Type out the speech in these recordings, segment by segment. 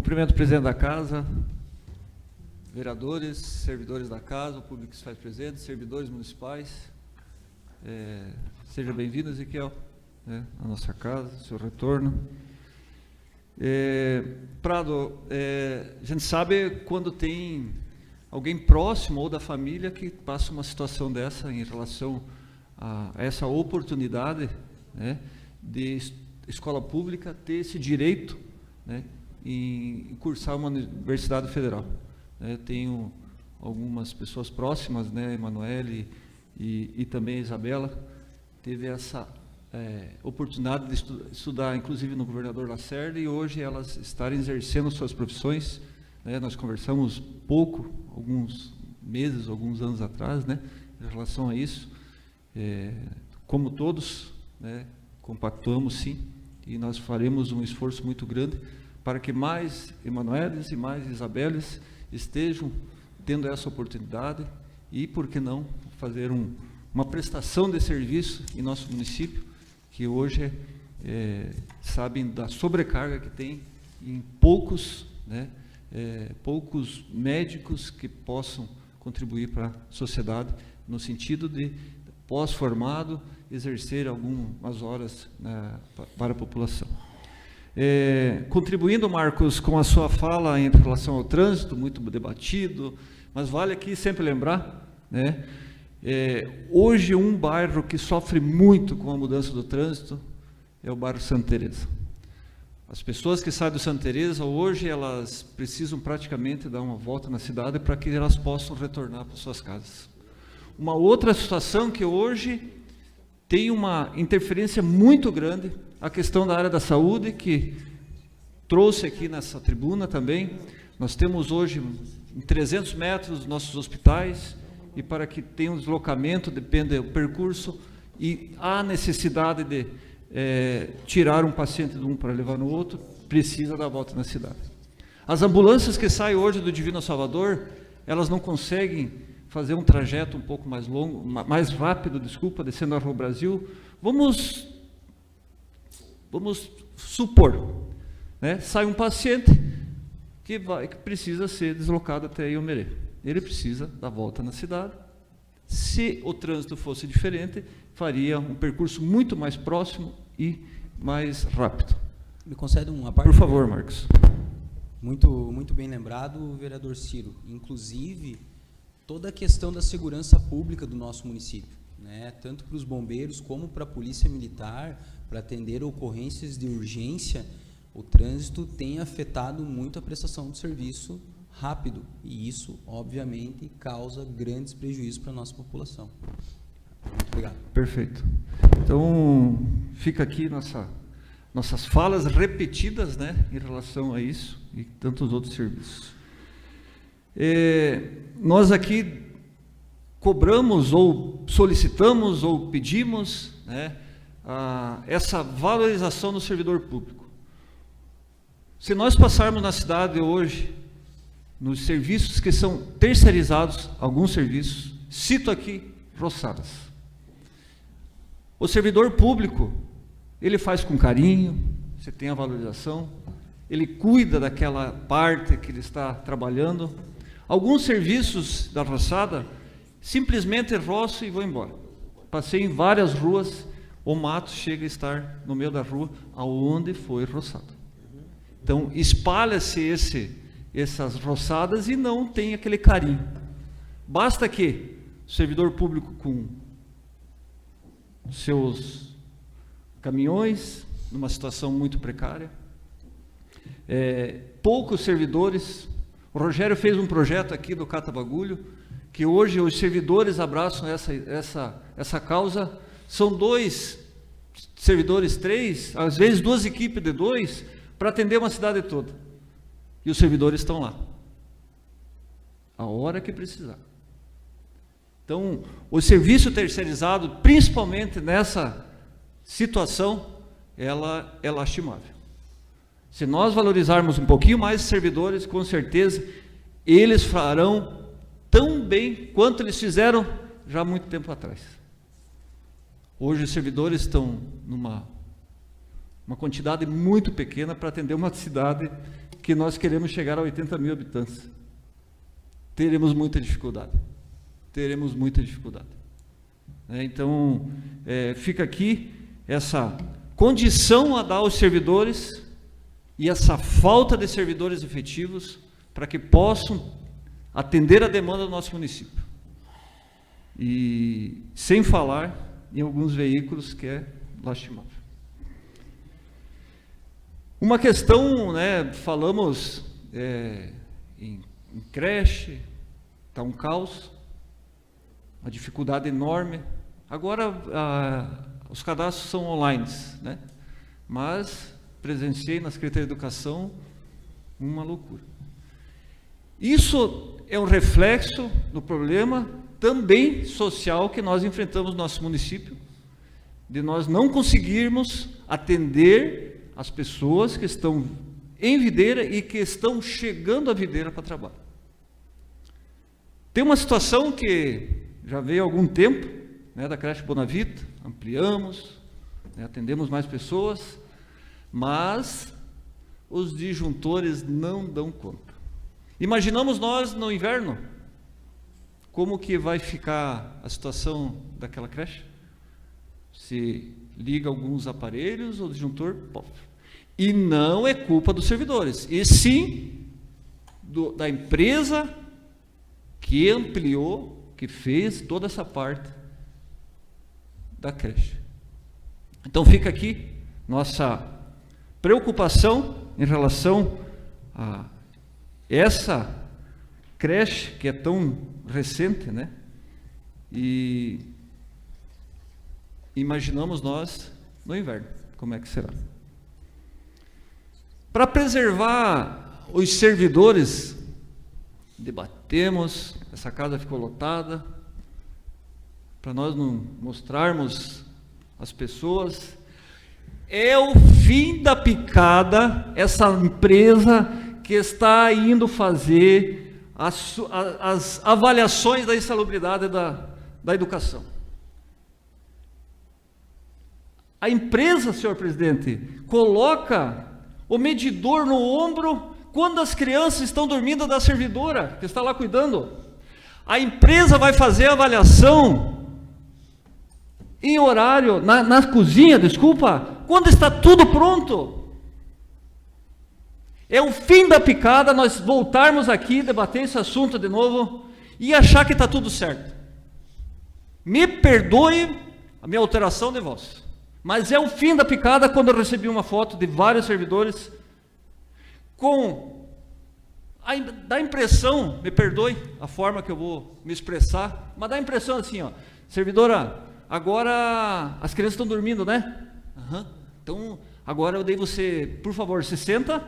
Cumprimento o presidente da casa, vereadores, servidores da casa, o público que se faz presente, servidores municipais. Seja bem-vindo, Ezequiel, à nossa casa, seu retorno. Prado, a gente sabe quando tem alguém próximo ou da família que passa uma situação dessa em relação a essa oportunidade, né, de escola pública ter esse direito, né, em cursar uma universidade federal. Tenho algumas pessoas próximas, né, Emanuele e também a Isabela, teve essa oportunidade de estudar, inclusive no governador Lacerda, e hoje elas estarem exercendo suas profissões, né. Nós conversamos pouco, alguns meses, alguns anos atrás, né, em relação a isso. Como todos, né, compactuamos sim, e nós faremos um esforço muito grande para que mais Emanueles e mais Isabeles estejam tendo essa oportunidade e, por que não, fazer uma prestação de serviço em nosso município, que hoje sabem da sobrecarga que tem em poucos, né, poucos médicos que possam contribuir para a sociedade, no sentido de, pós-formado, exercer algumas horas para a população. Contribuindo, Marcos, com a sua fala em relação ao trânsito, muito debatido, mas vale aqui sempre lembrar, né, hoje um bairro que sofre muito com a mudança do trânsito é o bairro Santa Teresa. As pessoas que saem do Santa Teresa hoje, elas precisam praticamente dar uma volta na cidade para que elas possam retornar para suas casas. Uma outra situação que hoje tem uma interferência muito grande, a questão da área da saúde, que trouxe aqui nessa tribuna também. Nós temos hoje em 300 metros nossos hospitais, e para que tenha um deslocamento, depende do percurso, e há necessidade de tirar um paciente de um para levar no outro, precisa dar a volta na cidade. As ambulâncias que saem hoje do Divino Salvador, elas não conseguem fazer um trajeto um pouco mais longo, mais rápido, desculpa, descendo a Rua Brasil. Vamos supor, né, sai um paciente que precisa ser deslocado até Iomerê. Ele precisa dar volta na cidade. Se o trânsito fosse diferente, faria um percurso muito mais próximo e mais rápido. Me concede uma parte? Por favor, Marcos. Muito bem lembrado, vereador Ciro. Inclusive, toda a questão da segurança pública do nosso município, né, tanto para os bombeiros como para a polícia militar, para atender ocorrências de urgência, o trânsito tem afetado muito a prestação de serviço rápido, e isso, obviamente, causa grandes prejuízos para a nossa população. Muito obrigado. Perfeito. Então, fica aqui nossas falas repetidas, né, em relação a isso e tantos outros serviços. Nós aqui cobramos ou solicitamos ou pedimos, né, essa valorização do servidor público. Se nós passarmos na cidade hoje, nos serviços que são terceirizados, alguns serviços, cito aqui roçadas. O servidor público, ele faz com carinho, você tem a valorização, ele cuida daquela parte que ele está trabalhando. Alguns serviços da roçada, simplesmente roço e vou embora. Passei em várias ruas, o mato chega a estar no meio da rua, aonde foi roçado. Então, espalha-se essas roçadas e não tem aquele carinho. Basta que o servidor público, com seus caminhões, numa situação muito precária, poucos servidores. O Rogério fez um projeto aqui do Cata Bagulho, que hoje os servidores abraçam essa causa. São 2 servidores, 3, às vezes 2 equipes de 2, para atender uma cidade toda. E os servidores estão lá, a hora que precisar. Então, o serviço terceirizado, principalmente nessa situação, ela é lastimável. Se nós valorizarmos um pouquinho mais os servidores, com certeza, eles farão tão bem quanto eles fizeram já há muito tempo atrás. Hoje os servidores estão Uma quantidade muito pequena para atender uma cidade que nós queremos chegar a 80 mil habitantes. Teremos muita dificuldade. Teremos muita dificuldade. Então, fica aqui essa condição a dar aos servidores e essa falta de servidores efetivos para que possam atender a demanda do nosso município. E sem falar em alguns veículos que é lastimável. Uma questão, falamos em creche, está um caos, uma dificuldade enorme. Agora, os cadastros são online, mas presenciei na Secretaria de Educação uma loucura. Isso é um reflexo do problema também social que nós enfrentamos no nosso município, de nós não conseguirmos atender as pessoas que estão em Videira e que estão chegando a Videira para trabalho. Tem uma situação que já veio há algum tempo, da creche Bonavita, ampliamos, atendemos mais pessoas, mas os disjuntores não dão conta. Imaginamos nós no inverno, como que vai ficar a situação daquela creche? Se liga alguns aparelhos, o disjuntor, pô. E não é culpa dos servidores, e sim da empresa que ampliou, que fez toda essa parte da creche. Então fica aqui nossa preocupação em relação a essa creche que é tão recente, e imaginamos nós no inverno, como é que será. Para preservar os servidores, debatemos, essa casa ficou lotada, para nós não mostrarmos as pessoas, é o fim da picada, essa empresa que está indo fazer as avaliações da insalubridade da educação. A empresa, senhor presidente, coloca o medidor no ombro quando as crianças estão dormindo da servidora, que está lá cuidando. A empresa vai fazer a avaliação em horário, na cozinha, quando está tudo pronto. É o fim da picada nós voltarmos aqui, debater esse assunto de novo e achar que está tudo certo. Me perdoe a minha alteração de voz, mas é o fim da picada quando eu recebi uma foto de vários servidores dá impressão, me perdoe a forma que eu vou me expressar, mas dá a impressão assim, servidora, agora as crianças estão dormindo, né? Então, agora eu dei você, por favor, se senta.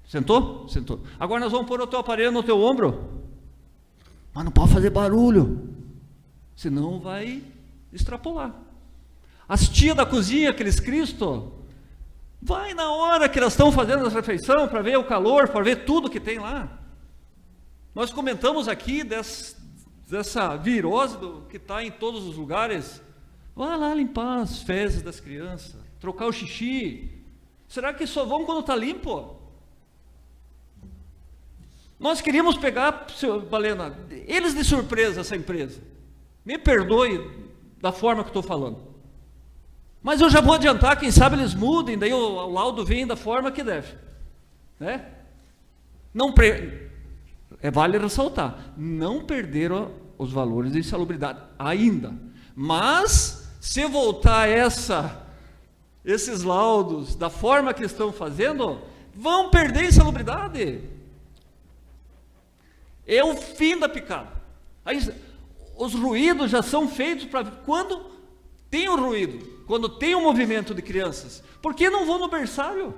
Sentou? Sentou. Agora nós vamos pôr o teu aparelho no teu ombro. Mas não pode fazer barulho, senão vai extrapolar. As tias da cozinha, aqueles Cristo, vai na hora que elas estão fazendo a refeição, para ver o calor, para ver tudo que tem lá. Nós comentamos aqui dessa virose que está em todos os lugares. Vai lá limpar as fezes das crianças, trocar o xixi. Será que só vão quando está limpo? Nós queríamos pegar, senhor Balena, eles de surpresa, essa empresa. Me perdoe da forma que estou falando. Mas eu já vou adiantar, quem sabe eles mudem, daí o laudo vem da forma que deve. Vale ressaltar, não perderam os valores de insalubridade ainda. Mas, se voltar esses laudos da forma que estão fazendo, vão perder a insalubridade. É o fim da picada. Os ruídos já são feitos para quando tem o ruído, quando tem um movimento de crianças. Por que não vão no berçário?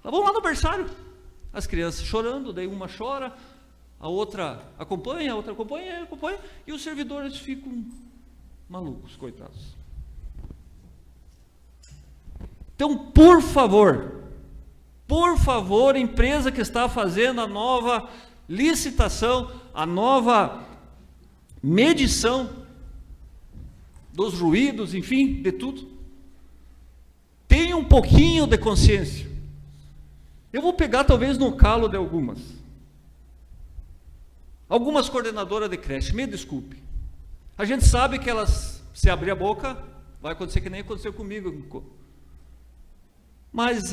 Vão lá no berçário. As crianças chorando, daí uma chora, a outra acompanha, e os servidores ficam malucos, coitados. Então, por favor, empresa que está fazendo a nova licitação, a nova medição dos ruídos, enfim, de tudo, tenha um pouquinho de consciência. Eu vou pegar talvez no calo de algumas coordenadoras de creche, me desculpe. A gente sabe que elas, se abrir a boca, vai acontecer que nem aconteceu comigo. Mas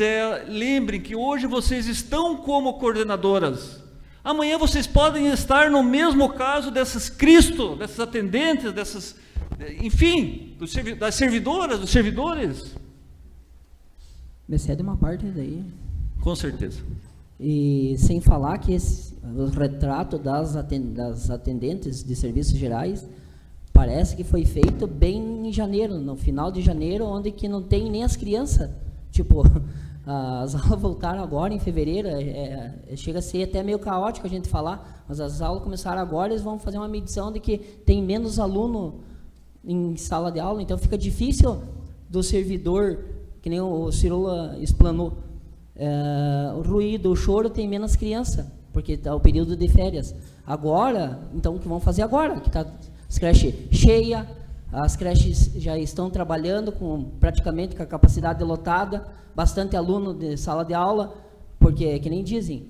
lembrem que hoje vocês estão como coordenadoras. Amanhã vocês podem estar no mesmo caso dessas dessas atendentes, enfim, das servidoras, dos servidores. Me cede uma parte daí. Com certeza. E sem falar que o retrato das atendentes de serviços gerais parece que foi feito bem em janeiro, no final de janeiro, onde que não tem nem as crianças. Tipo, as aulas voltaram agora em fevereiro, chega a ser até meio caótico a gente falar, mas as aulas começaram agora, eles vão fazer uma medição de que tem menos aluno em sala de aula, então fica difícil do servidor, que nem o Cirula explanou, o ruído, o choro tem menos criança, porque está o período de férias. Agora, então o que vão fazer agora? Que está as creches cheias, as creches já estão trabalhando praticamente com a capacidade lotada, bastante aluno de sala de aula, porque, que nem dizem,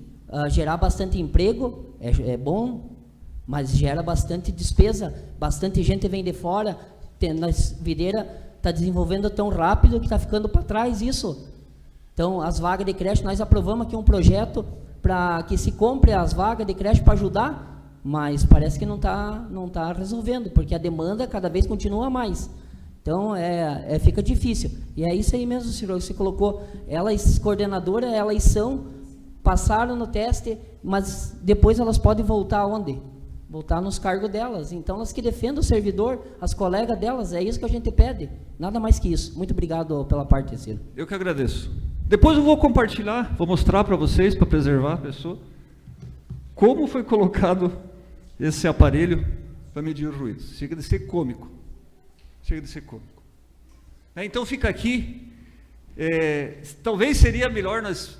gerar bastante emprego é bom, mas gera bastante despesa, bastante gente vem de fora, nas videiras está desenvolvendo tão rápido que está ficando para trás isso. Então, as vagas de creche, nós aprovamos aqui um projeto para que se compre as vagas de creche para ajudar, mas parece que não tá resolvendo, porque a demanda cada vez continua mais. Então, fica difícil. E é isso aí mesmo, Ciro, você colocou, elas, coordenadoras, passaram no teste, mas depois elas podem voltar aonde? Voltar nos cargos delas. Então, elas que defendem o servidor, as colegas delas, é isso que a gente pede. Nada mais que isso. Muito obrigado pela parte, Ciro. Eu que agradeço. Depois eu vou compartilhar, vou mostrar para vocês, para preservar a pessoa, como foi colocado esse aparelho para medir o ruído. Chega de ser cômico. Chega de ser cômico. Então fica aqui, talvez seria melhor nós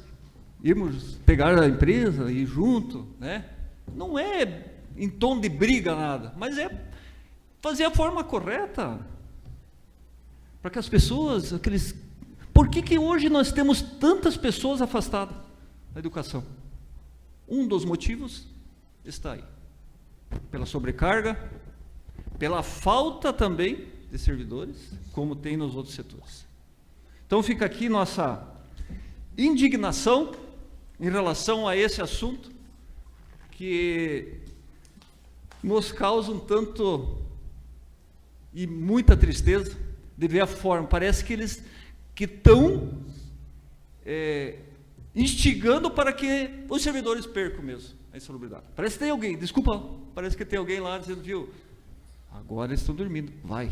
irmos pegar a empresa e ir junto, né? Não é em tom de briga nada, mas é fazer a forma correta, para que as pessoas, por que hoje nós temos tantas pessoas afastadas da educação? Um dos motivos está aí, pela sobrecarga, pela falta também de servidores, como tem nos outros setores. Então fica aqui nossa indignação em relação a esse assunto, que nos causa um tanto e muita tristeza de ver a forma. Parece que eles estão instigando para que os servidores percam mesmo a insalubridade. Parece que tem alguém, desculpa, parece que tem alguém lá dizendo, viu, agora eles estão dormindo, vai.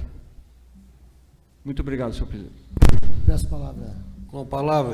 Muito obrigado, senhor presidente. Peço a palavra. Com a palavra,